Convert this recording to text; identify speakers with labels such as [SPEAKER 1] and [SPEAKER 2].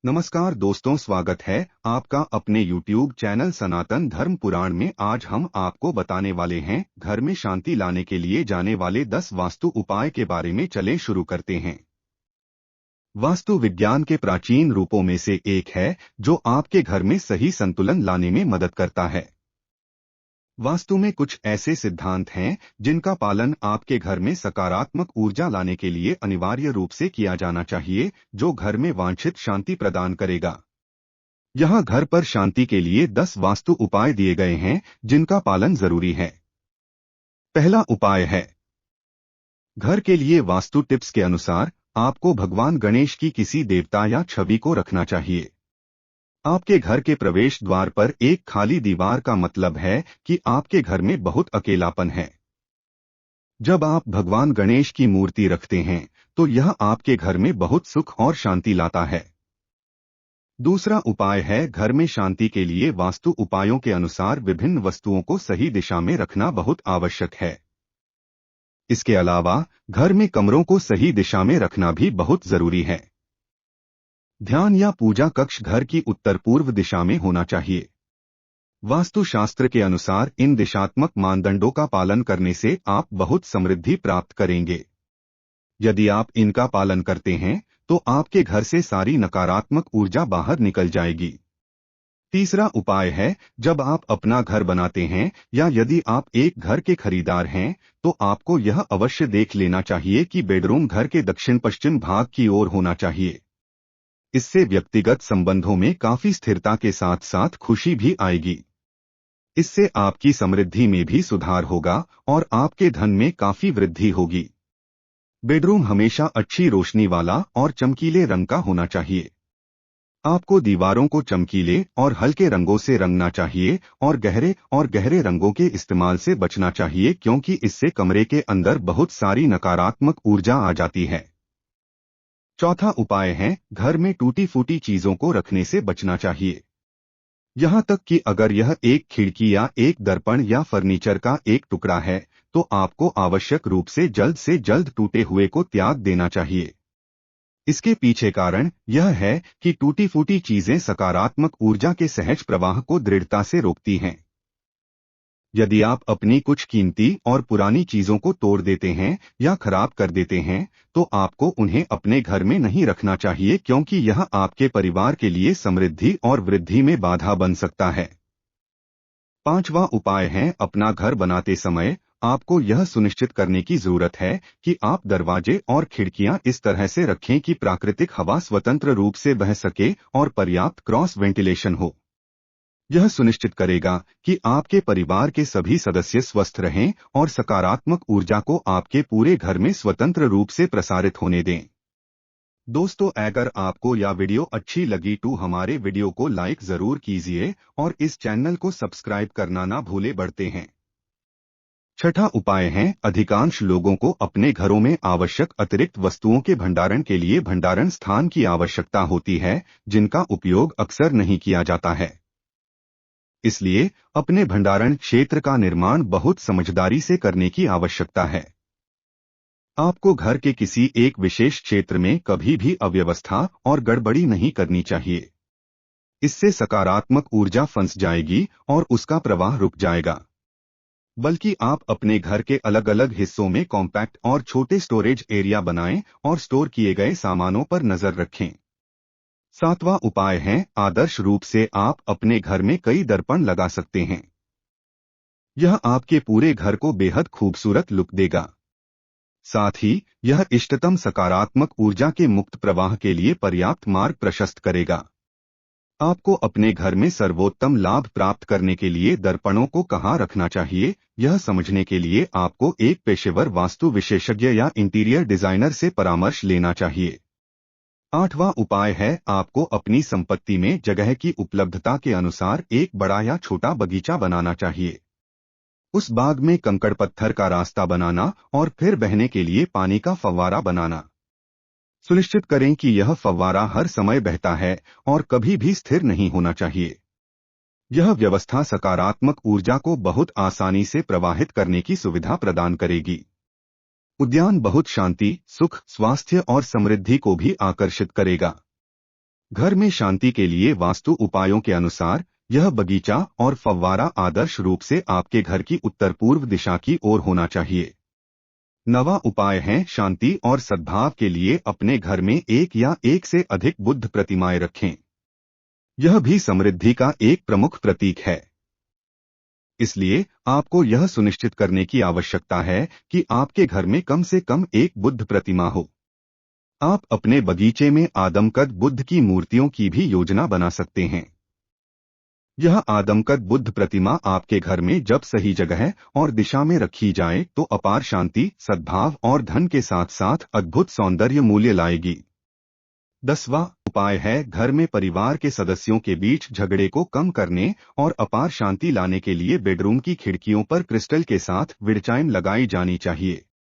[SPEAKER 1] नमस्कार दोस्तों, स्वागत है आपका अपने YouTube चैनल सनातन धर्म पुराण में। आज हम आपको बताने वाले हैं घर में शांति लाने के लिए जाने वाले 10 वास्तु उपाय के बारे में। चलें शुरू करते हैं। वास्तु विज्ञान के प्राचीन रूपों में से एक है जो आपके घर में सही संतुलन लाने में मदद करता है। वास्तु में कुछ ऐसे सिद्धांत हैं जिनका पालन आपके घर में सकारात्मक ऊर्जा लाने के लिए अनिवार्य रूप से किया जाना चाहिए, जो घर में वांछित शांति प्रदान करेगा। यहाँ घर पर शांति के लिए 10 वास्तु उपाय दिए गए हैं जिनका पालन जरूरी है। पहला उपाय है, घर के लिए वास्तु टिप्स के अनुसार आपको भगवान गणेश की किसी देवता या छवि को रखना चाहिए। आपके घर के प्रवेश द्वार पर एक खाली दीवार का मतलब है कि आपके घर में बहुत अकेलापन है। जब आप भगवान गणेश की मूर्ति रखते हैं तो यह आपके घर में बहुत सुख और शांति लाता है। दूसरा उपाय है, घर में शांति के लिए वास्तु उपायों के अनुसार विभिन्न वस्तुओं को सही दिशा में रखना बहुत आवश्यक है। इसके अलावा घर में कमरों को सही दिशा में रखना भी बहुत जरूरी है। ध्यान या पूजा कक्ष घर की उत्तर पूर्व दिशा में होना चाहिए। वास्तुशास्त्र के अनुसार इन दिशात्मक मानदंडों का पालन करने से आप बहुत समृद्धि प्राप्त करेंगे। यदि आप इनका पालन करते हैं तो आपके घर से सारी नकारात्मक ऊर्जा बाहर निकल जाएगी। तीसरा उपाय है, जब आप अपना घर बनाते हैं या यदि आप एक घर के खरीदार हैं तो आपको यह अवश्य देख लेना चाहिए कि बेडरूम घर के दक्षिण पश्चिम भाग की ओर होना चाहिए। इससे व्यक्तिगत संबंधों में काफी स्थिरता के साथ साथ खुशी भी आएगी। इससे आपकी समृद्धि में भी सुधार होगा और आपके धन में काफी वृद्धि होगी। बेडरूम हमेशा अच्छी रोशनी वाला और चमकीले रंग का होना चाहिए। आपको दीवारों को चमकीले और हल्के रंगों से रंगना चाहिए और गहरे रंगों के इस्तेमाल से बचना चाहिए, क्योंकि इससे कमरे के अंदर बहुत सारी नकारात्मक ऊर्जा आ जाती है। चौथा उपाय है, घर में टूटी फूटी चीजों को रखने से बचना चाहिए। यहाँ तक कि अगर यह एक खिड़की या एक दर्पण या फर्नीचर का एक टुकड़ा है तो आपको आवश्यक रूप से जल्द टूटे हुए को त्याग देना चाहिए। इसके पीछे कारण यह है कि टूटी फूटी चीजें सकारात्मक ऊर्जा के सहज प्रवाह को दृढ़ता से रोकती हैं। यदि आप अपनी कुछ कीमती और पुरानी चीजों को तोड़ देते हैं या खराब कर देते हैं तो आपको उन्हें अपने घर में नहीं रखना चाहिए, क्योंकि यह आपके परिवार के लिए समृद्धि और वृद्धि में बाधा बन सकता है। पांचवा उपाय है, अपना घर बनाते समय आपको यह सुनिश्चित करने की जरूरत है कि आप दरवाजे और खिड़कियां इस तरह से रखें कि प्राकृतिक हवा स्वतंत्र रूप से बह सके और पर्याप्त क्रॉस वेंटिलेशन हो। यह सुनिश्चित करेगा कि आपके परिवार के सभी सदस्य स्वस्थ रहें और सकारात्मक ऊर्जा को आपके पूरे घर में स्वतंत्र रूप से प्रसारित होने दें। दोस्तों, अगर आपको यह वीडियो अच्छी लगी तो हमारे वीडियो को लाइक जरूर कीजिए और इस चैनल को सब्सक्राइब करना ना भूले। बढ़ते हैं। छठा उपाय है, अधिकांश लोगों को अपने घरों में आवश्यक अतिरिक्त वस्तुओं के भंडारण के लिए भंडारण स्थान की आवश्यकता होती है, जिनका उपयोग अक्सर नहीं किया जाता है। इसलिए अपने भंडारण क्षेत्र का निर्माण बहुत समझदारी से करने की आवश्यकता है। आपको घर के किसी एक विशेष क्षेत्र में कभी भी अव्यवस्था और गड़बड़ी नहीं करनी चाहिए। इससे सकारात्मक ऊर्जा फंस जाएगी और उसका प्रवाह रुक जाएगा। बल्कि आप अपने घर के अलग अलग हिस्सों में कॉम्पैक्ट और छोटे स्टोरेज एरिया बनाएं और स्टोर किए गए सामानों पर नजर रखें। सातवां उपाय है, आदर्श रूप से आप अपने घर में कई दर्पण लगा सकते हैं। यह आपके पूरे घर को बेहद खूबसूरत लुक देगा। साथ ही यह इष्टतम सकारात्मक ऊर्जा के मुक्त प्रवाह के लिए पर्याप्त मार्ग प्रशस्त करेगा। आपको अपने घर में सर्वोत्तम लाभ प्राप्त करने के लिए दर्पणों को कहाँ रखना चाहिए, यह समझने के लिए आपको एक पेशेवर वास्तु विशेषज्ञ या इंटीरियर डिजाइनर से परामर्श लेना चाहिए। आठवां उपाय है, आपको अपनी संपत्ति में जगह की उपलब्धता के अनुसार एक बड़ा या छोटा बगीचा बनाना चाहिए। उस बाग में कंकड़ पत्थर का रास्ता बनाना और फिर बहने के लिए पानी का फव्वारा बनाना। सुनिश्चित करें कि यह फव्वारा हर समय बहता है और कभी भी स्थिर नहीं होना चाहिए। यह व्यवस्था सकारात्मक ऊर्जा को बहुत आसानी से प्रवाहित करने की सुविधा प्रदान करेगी। उद्यान बहुत शांति, सुख, स्वास्थ्य और समृद्धि को भी आकर्षित करेगा। घर में शांति के लिए वास्तु उपायों के अनुसार यह बगीचा और फव्वारा आदर्श रूप से आपके घर की उत्तर पूर्व दिशा की ओर होना चाहिए। नवा उपाय है शांति और सद्भाव के लिए अपने घर में एक या एक से अधिक बुद्ध प्रतिमाएं रखें। यह भी समृद्धि का एक प्रमुख प्रतीक है। इसलिए आपको यह सुनिश्चित करने की आवश्यकता है कि आपके घर में कम से कम एक बुद्ध प्रतिमा हो। आप अपने बगीचे में आदमकद बुद्ध की मूर्तियों की भी योजना बना सकते हैं। यह आदमकद बुद्ध प्रतिमा आपके घर में जब सही जगह और दिशा में रखी जाए तो अपार शांति, सद्भाव और धन के साथ साथ अद्भुत सौंदर्य मूल्य लाएगी। 10वां उपाय है घर में परिवार के सदस्यों के बीच झगड़े को कम करने और अपार शांति लाने के लिए बेडरूम की खिड़कियों पर क्रिस्टल के साथ विंडचाइम लगाई जानी चाहिए।